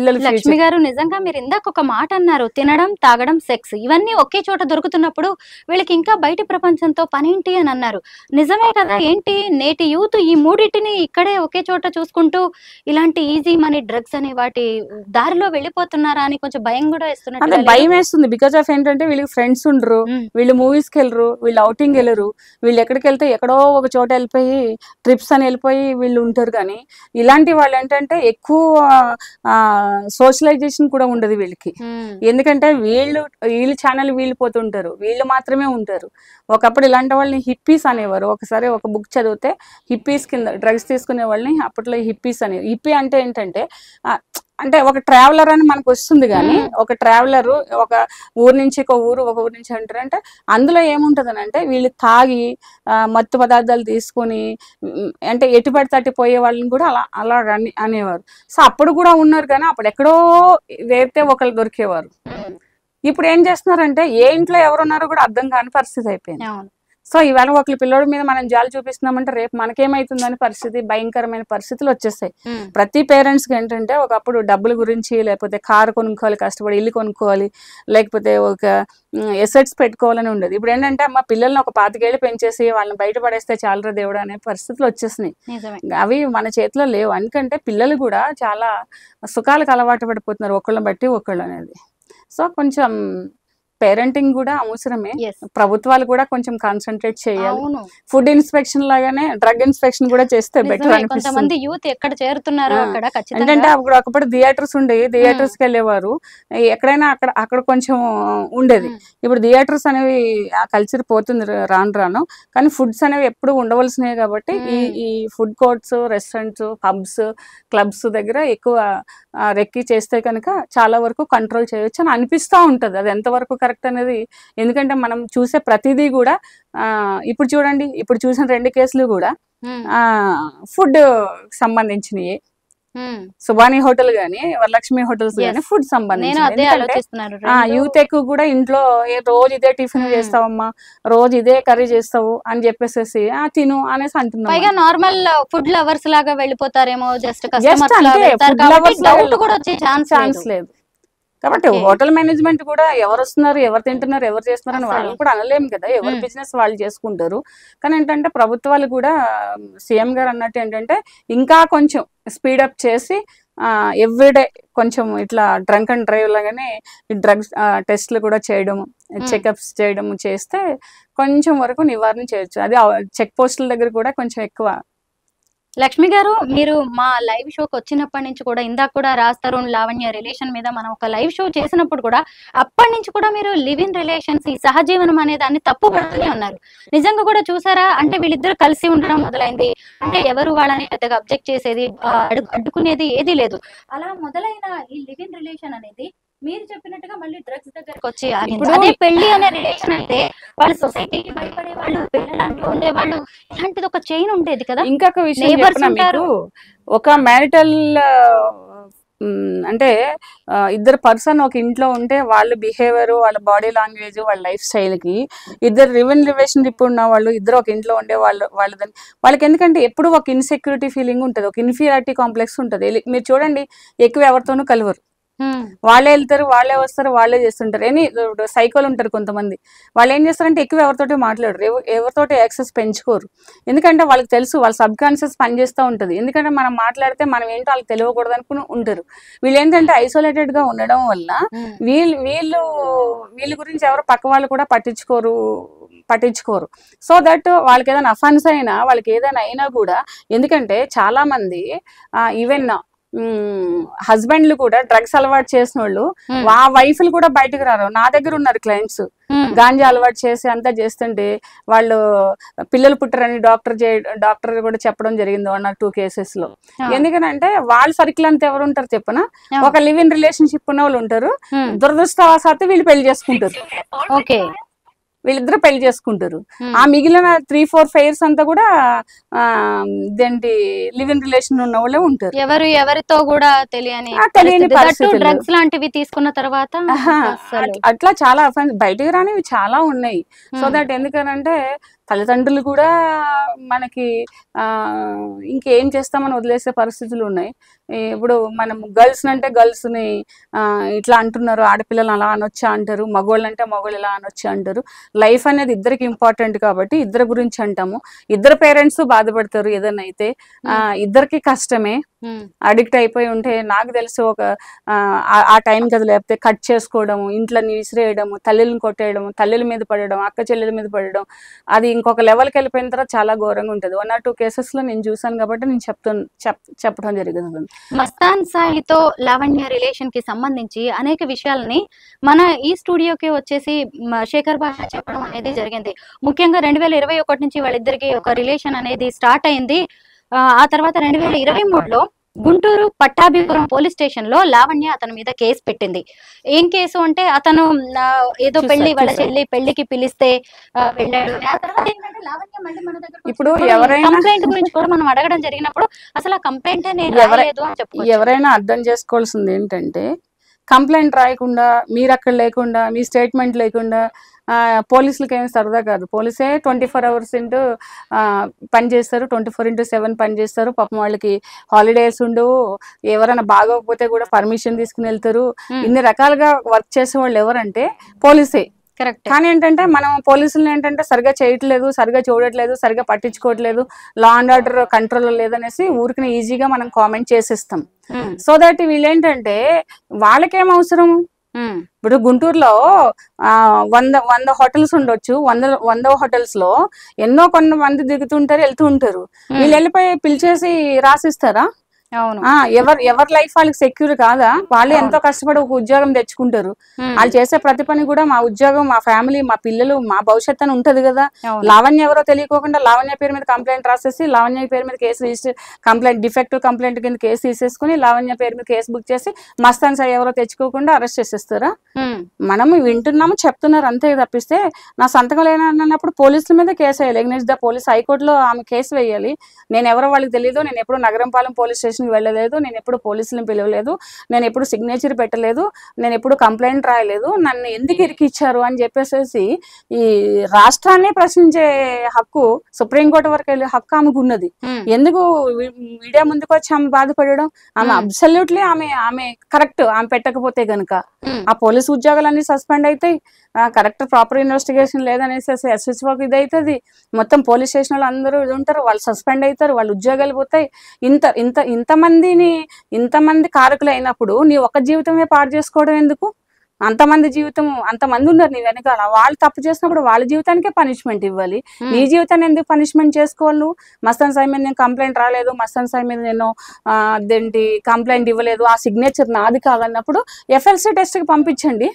పిల్లలు. లక్ష్మి గారు నిజంగా మీరు ఇందాక ఒక మాట అన్నారు, తినడం తాగడం సెక్స్ ఇవన్నీ ఒకే చోట దొరుకుతున్నప్పుడు వీళ్ళకి ఇంకా బయట ప్రపంచంతో పనేంటి అని అన్నారు. నిజమే కదా, ఏంటి నేటి యూత్ ఈ మూడింటిని ఇక్కడే ఒకే చోట చూసుకుంటూ ఇలాంటి ఈజీ మనీ డ్రగ్స్ అని వాటి దారిలో వెళ్ళిపోతున్నారా అని కొంచెం భయం కూడా అదే వేస్తున్నట్టు. భయం వేస్తుంది. బికాస్ ఆఫ్ ఏంటంటే వీళ్ళకి ఫ్రెండ్స్ ఉండరు, వీళ్ళు మూవీస్ కి వెళ్ళరు, వీళ్ళు అవుటింగ్ వెళ్ళరు, వీళ్ళు ఎక్కడికి వెళ్తే ఎక్కడో ఒక చోట వెళ్ళిపోయి ట్రిప్స్ అని వెళ్ళిపోయి వీళ్ళు ఉంటారు. కానీ ఇలాంటి వాళ్ళు ఏంటంటే ఎక్కువ సోషలైజేషన్ కూడా ఉండదు వీళ్ళకి. ఎందుకంటే వీళ్ళు ఛానల్ వీళ్ళు పోతుంటారు, వీళ్ళు మాత్రమే ఉంటారు. ఒకప్పుడు ఇలాంటి వాళ్ళని హిప్పీస్ అనేవారు. ఒకసారి ఒక బుక్ చదివితే హిప్పీస్ కింద డ్రగ్స్ తీసుకునే వాళ్ళని అప్పట్లో హిప్పీస్ అనేవి. హిప్పీ అంటే ఏంటంటే అంటే ఒక ట్రావెలర్ అని మనకు వస్తుంది. కానీ ఒక ట్రావెలర్ ఒక ఊరు నుంచి ఒక ఊరు నుంచి అంటారంటే అందులో ఏముంటది అంటే వీళ్ళు తాగి మత్తు పదార్థాలు తీసుకొని అంటే ఎటు పడితే అటు పోయే వాళ్ళని కూడా అలా అనేవారు. సో అప్పుడు కూడా ఉన్నారు, కానీ అప్పుడు ఎక్కడో వేస్తే ఒకళ్ళు దొరికేవారు. ఇప్పుడు ఏం చేస్తున్నారంటే ఏ ఇంట్లో ఎవరున్నారో కూడా అర్థం కాని పరిస్థితి అయిపోయింది. సో ఇవాళ ఒకళ్ళ పిల్లోడి మీద మనం జాలి చూపిస్తున్నామంటే రేపు మనకేమైతుందని పరిస్థితి, భయంకరమైన పరిస్థితులు వచ్చేస్తాయి. ప్రతి పేరెంట్స్ కి ఏంటంటే ఒకప్పుడు డబ్బుల గురించి, లేకపోతే కారు కొనుక్కోవాలి, కష్టపడి ఇల్లు కొనుక్కోవాలి, లేకపోతే ఒక ఎసెట్స్ పెట్టుకోవాలని ఉండేది. ఇప్పుడు ఏంటంటే మా పిల్లల్ని ఒక 25 ఏళ్ళు పెంచేసి వాళ్ళని బయట పడేస్తే చాలరా దేవుడు అనే పరిస్థితులు వచ్చేసినాయి. అవి మన చేతిలో లేవు. ఎందుకంటే పిల్లలు కూడా చాలా సుఖాలకు అలవాటు పడిపోతున్నారు ఒకళ్ళని బట్టి ఒకళ్ళు అనేది. సో కొంచెం పేరెంటింగ్ కూడా అవసరమే. ప్రభుత్వాలు కూడా కొంచెం కాన్సన్ట్రేట్ చేయాలి. ఫుడ్ ఇన్స్పెక్షన్ లాగానే డ్రగ్ ఇన్స్పెక్షన్ కూడా చేస్తే బెటర్ అనిపిస్తుంది. యూత్ ఎక్కడ చేరుతున్నారు అక్కడ ఏంటంటే అప్పుడు ఒకప్పుడు థియేటర్స్ ఉండేవి, థియేటర్స్ కి వెళ్ళేవారు, ఎక్కడైనా అక్కడ కొంచెం ఉండేది. ఇప్పుడు థియేటర్స్ అనేవి ఆ కల్చర్ పోతుంది రాను. కానీ ఫుడ్స్ అనేవి ఎప్పుడు ఉండవలసినవి కాబట్టి ఈ food courts, restaurants, pubs, clubs దగ్గర ఎక్కువ రెక్కి చేస్తే కనుక చాలా వరకు కంట్రోల్ చేయొచ్చు అని అనిపిస్తూ ఉంటుంది. అది ఎంతవరకు కరెక్ట్ అనేది, ఎందుకంటే మనం చూసే ప్రతిదీ కూడా ఇప్పుడు చూడండి, ఇప్పుడు చూసిన 2 కేసులు కూడా ఫుడ్ సంబంధించినవి. సుబాని హోటల్ గానీ, వరలక్ష్మి హోటల్స్ గానీ ఫుడ్ సంబంధించి. యూత్ ఎక్కువ కూడా ఇంట్లో రోజు ఇదే టిఫిన్ చేస్తావమ్మా, రోజు ఇదే కర్రీ చేస్తావు అని చెప్పేసి తిను అనేసి అంటున్నాం. పైగా నార్మల్ ఫుడ్ లవర్స్ లాగా వెళ్ళిపోతారేమో, జస్ట్ ఛాన్స్ లేదు. కాబట్టి హోటల్ మేనేజ్మెంట్ కూడా ఎవరు వస్తున్నారు, ఎవరు తింటున్నారు, ఎవరు చేస్తున్నారు అని వాళ్ళని కూడా అనలేము కదా. ఎవరి బిజినెస్ వాళ్ళు చేసుకుంటారు. కానీ ఏంటంటే ప్రభుత్వాలు కూడా సీఎం గారు అన్నట్టు ఏంటంటే ఇంకా కొంచెం స్పీడప్ చేసి ఎవ్రీడే కొంచెం ఇట్లా డ్రంక్ అండ్ డ్రైవ్ లాగానే డ్రగ్స్ టెస్ట్లు కూడా చేయడం, చెకప్స్ చేయడం చేస్తే కొంచెం వరకు నివారణ చేయొచ్చు. అది చెక్ పోస్టుల దగ్గర కూడా కొంచెం ఎక్కువ. లక్ష్మి గారు, మీరు మా లైవ్ షోకి వచ్చినప్పటి నుంచి కూడా, ఇందాక కూడా రాజ్ తరుణ్ లావణ్య రిలేషన్ మీద మనం ఒక లైవ్ షో చేసినప్పుడు కూడా అప్పటి నుంచి కూడా మీరు లివ్ ఇన్ రిలేషన్స్, ఈ సహజీవనం అనే దాన్ని తప్పు పడుతూనే ఉన్నారు. నిజంగా కూడా చూసారా, అంటే వీళ్ళిద్దరు కలిసి ఉండడం మొదలైంది అంటే ఎవరు వాళ్ళని పెద్దగా అబ్జెక్ట్ చేసేది, అడ్డుకునేది ఏది లేదు. అలా మొదలైన ఈ లివ్ ఇన్ రిలేషన్ అనేది మీరు చెప్పినట్టుగా మళ్ళీ డ్రగ్స్ దగ్గరకు వచ్చి అదే పెళ్లి అనే రిలేషన్ అయితే వాళ్ళు సొసైటీకి భయపడే వాళ్ళు, పిల్లలు ఉండేవాళ్ళు, ఇలాంటిది ఒక చైన్ ఉండేది కదా. ఇంకొక విషయం చెప్పనా, ఒక మ్యారిటల్ అంటే ఇద్దరు పర్సన్ ఒక ఇంట్లో ఉంటే వాళ్ళ బిహేవియర్, వాళ్ళ బాడీ లాంగ్వేజ్, వాళ్ళ లైఫ్ స్టైల్ కి ఇద్దరు రిలేషన్షిప్ ఉన్న వాళ్ళు ఇద్దరు ఒక ఇంట్లో ఉండే వాళ్ళకి ఎందుకంటే ఎప్పుడు ఒక ఇన్సెక్యూరిటీ ఫీలింగ్ ఉంటుంది, ఒక ఇన్ఫీరియారిటీ కాంప్లెక్స్ ఉంటుంది. మీరు చూడండి, ఎక్కువ ఎవరితోనూ కలవరు, వాళ్ళే వెళ్తారు, వాళ్ళే వస్తారు, వాళ్ళే చేస్తుంటారు. సైకోలు ఉంటారు కొంతమంది, వాళ్ళు ఏం చేస్తారంటే ఎక్కువ ఎవరితోటి మాట్లాడరు, ఎవరితోటి యాక్సెస్ పెంచుకోరు. ఎందుకంటే వాళ్ళకి తెలుసు వాళ్ళ సబ్ కాన్షియస్ పనిచేస్తూ ఉంటుంది. ఎందుకంటే మనం మాట్లాడితే మనం ఏంటో వాళ్ళకి తెలియకూడదు అనుకుని ఉంటారు. వీళ్ళు ఏంటంటే ఐసోలేటెడ్ గా ఉండడం వల్ల వీళ్ళ గురించి ఎవరు పక్క వాళ్ళు కూడా పట్టించుకోరు. సో దట్ వాళ్ళకి ఏదైనా అఫెన్స్ అయినా, వాళ్ళకి ఏదైనా అయినా కూడా, ఎందుకంటే చాలా మంది ఈవెన్ హస్బెండ్లు కూడా డ్రగ్స్ అలవాటు చేసిన వాళ్ళు ఆ వైఫ్లు కూడా బయటకు రారు. నా దగ్గర ఉన్నారు క్లయింట్స్, గాంజా అలవాటు చేసి అంతా చేస్తుంటే వాళ్ళు పిల్లలు పుట్టరని డాక్టర్ కూడా చెప్పడం జరిగింది 1 or 2 కేసెస్ లో. ఎందుకంటే వాళ్ళ సర్కిల్ అంతా ఎవరు ఉంటారు చెప్పనా, ఒక లివ్ ఇన్ రిలేషన్షిప్ ఉన్న వాళ్ళు ఉంటారు, దురదృష్టవశాత్తు వీళ్ళు పెళ్లి చేసుకుంటారు. వీళ్ళిద్దరు పెళ్లి చేసుకుంటారు. ఆ మిగిలిన 3-4 ఫైర్స్ అంతా కూడా ఇదేంటి లివ్ ఇన్ రిలేషన్ ఉన్న వాళ్ళే ఉంటారు. ఎవరితో కూడా తెలియని డ్రగ్స్ లాంటివి తీసుకున్న తర్వాత అట్లా చాలా బయటకు రానివి చాలా ఉన్నాయి. సో దట్ ఎందుకనంటే తల్లిదండ్రులు కూడా మనకి ఇంకేం చేస్తామని వదిలేసే పరిస్థితులు ఉన్నాయి. ఇప్పుడు మనం గర్ల్స్ అంటే గర్ల్స్ని ఇట్లా అంటున్నారు, ఆడపిల్లలు అలా అనొచ్చా అంటారు, మగవాళ్ళు అంటే మగవాళ్ళు ఇలా అనొచ్చా అంటారు. లైఫ్ అనేది ఇద్దరికి ఇంపార్టెంట్ కాబట్టి ఇద్దరి గురించి అంటాము. ఇద్దరు పేరెంట్స్ బాధపడతారు ఏదైనా అయితే, ఇద్దరికి కష్టమే. అడిక్ట్ అయిపోయి ఉంటే నాకు తెలిసి ఒక ఆ టైం కదా, లేకపోతే కట్ చేసుకోవడము, ఇంట్లో విసిరేయడము, తల్లిని కొట్టేయడము, తల్లిల మీద పడడం, అక్క చెల్లెల మీద పడడం, అది ఇంకొక లెవెల్కి వెళ్ళిపోయిన తర్వాత చాలా ఘోరంగా ఉంటుంది. 1 or 2 కేసెస్లో నేను చూసాను కాబట్టి నేను చెప్పడం జరిగింది. మస్తాన్ సాయితో లావణ్య రిలేషన్ కి సంబంధించి అనేక విషయాలని మన ఈ స్టూడియోకి వచ్చేసి శేఖర్ భాష చెప్పడం అనేది జరిగింది. ముఖ్యంగా 2021 నుంచి వాళ్ళిద్దరికి ఒక రిలేషన్ అనేది స్టార్ట్ అయింది. ఆ తర్వాత 2023లో గుంటూరు పట్టాభిపురం పోలీస్ స్టేషన్ లో లావణ్య అతని మీద కేసు పెట్టింది. ఏం కేసు అంటే అతను ఏదో వాళ్ళ చెల్లి పెళ్లికి పిలిస్తే వెళ్ళాడు. ఇప్పుడు ఎవరైనా కంప్లైంట్ గురించి కూడా మనం అడగడం జరిగినప్పుడు అసలు ఆ కంప్లైంట్ ఎవరైనా అర్థం చేసుకోవాల్సింది ఏంటంటే, కంప్లైంట్ రాయకుండా, మీరు అక్కడ లేకుండా, మీ స్టేట్మెంట్ లేకుండా పోలీసులకి ఏమి సరదా కాదు. పోలీసే 24 hours పని చేస్తారు, 24/7 పని చేస్తారు. పాపం వాళ్ళకి హాలిడేస్ ఉండవు. ఎవరైనా బాగోకపోతే కూడా పర్మిషన్ తీసుకుని వెళ్తారు. ఇన్ని రకాలుగా వర్క్ చేసే వాళ్ళు ఎవరంటే పోలీసే. కరెక్ట్. కానీ ఏంటంటే మనం పోలీసులను ఏంటంటే సరిగా చేయట్లేదు, సరిగా చూడట్లేదు, సరిగా పట్టించుకోవట్లేదు, లా అండ్ ఆర్డర్ కంట్రోల్ లేదనేసి ఊరికి ఈజీగా మనం కామెంట్ చేసేస్తాం. సో దట్ వీళ్ళేంటంటే వాళ్ళకేం అవసరం. ఇప్పుడు గుంటూరులో 100 హోటల్స్ ఉండొచ్చు. 100 హోటల్స్ లో ఎన్నో కొంతమంది దిగుతుంటారు, వెళ్తూ ఉంటారు. వీళ్ళు వెళ్ళిపోయి పిలిచేసి రాసిస్తారా? ఎవరి లైఫ్ వాళ్ళకి సెక్యూర్ కాదా? వాళ్ళు ఎంతో కష్టపడి ఒక ఉద్యోగం తెచ్చుకుంటారు. వాళ్ళు చేసే ప్రతి పని కూడా మా ఉద్యోగం, మా ఫ్యామిలీ, మా పిల్లలు, మా భవిష్యత్ అని ఉంటది కదా. లావణ్య ఎవరో తెలియకోకుండా లావణ్య పేరు మీద కంప్లైంట్ రాసేసి లావణ్య పేరు మీద case register, complaint defective complaint కింద కేసు తీసేసుకుని లావణ్య పేరు మీద కేసు బుక్ చేసి మస్తాన్ సాయి ఎవరో తెచ్చుకోకుండా అరెస్ట్ చేసేస్తారా? మనం వింటున్నాము, చెప్తున్నారు అంతే తప్పిస్తే నా సంతకం లేనన్నప్పుడు పోలీసుల మీద కేసు వేయాలి. ఎగ్నెస్ట్ ద పోలీస్, హైకోర్టులో ఆమె కేసు వేయాలి. నేను ఎవరో వాళ్ళకి తెలియదు, నేను ఎప్పుడు నగరంపాలెం పోలీస్ స్టేషన్ వెళ్ళలేదు, నేను ఎప్పుడు పోలీసులను పిలవలేదు, నేను ఎప్పుడు సిగ్నేచర్ పెట్టలేదు, నేను ఎప్పుడు కంప్లైంట్ రాయలేదు, నన్ను ఎందుకు ఇరికిచ్చారు అని చెప్పేసి ఈ రాష్ట్రాన్ని ప్రశ్నించే హక్కు, సుప్రీంకోర్టు వరకు వెళ్ళే హక్కు ఆమెకు ఉన్నది. ఎందుకు మీడియా ముందుకు వచ్చి ఆమె బాధపడడం? ఆమె అబ్సల్యూట్లీ ఆమె కరెక్ట్. ఆమె పెట్టకపోతే గనుక ఆ పోలీసు ఉద్యోగాలన్నీ సస్పెండ్ అవుతాయి. కరెక్ట్ ప్రాపర్ ఇన్వెస్టిగేషన్ లేదనేసి SHOకి ఇది అవుతుంది. మొత్తం పోలీస్ స్టేషన్ వాళ్ళు అందరూ ఇది ఉంటారు, వాళ్ళు సస్పెండ్ అవుతారు, వాళ్ళు ఉద్యోగాలు పోతాయి. ఇంతమంది కారకులు అయినప్పుడు నీ ఒక్క జీవితమే పాడు చేసుకోవడం ఎందుకు? అంతమంది జీవితం, అంతమంది ఉన్నారు నీ వెనకాల. వాళ్ళు తప్పు చేసినప్పుడు వాళ్ళ జీవితానికే పనిష్మెంట్ ఇవ్వాలి. నీ జీవితాన్ని ఎందుకు పనిష్మెంట్ చేసుకోవాలి నువ్వు? మస్తాన్ సాయి మీద నేను కంప్లైంట్ రాలేదు, మస్తాన్ సాయి మీద నేను అదేంటి కంప్లైంట్ ఇవ్వలేదు, ఆ సిగ్నేచర్ నాది కాదన్నప్పుడు FLC టెస్ట్కి పంపించండి.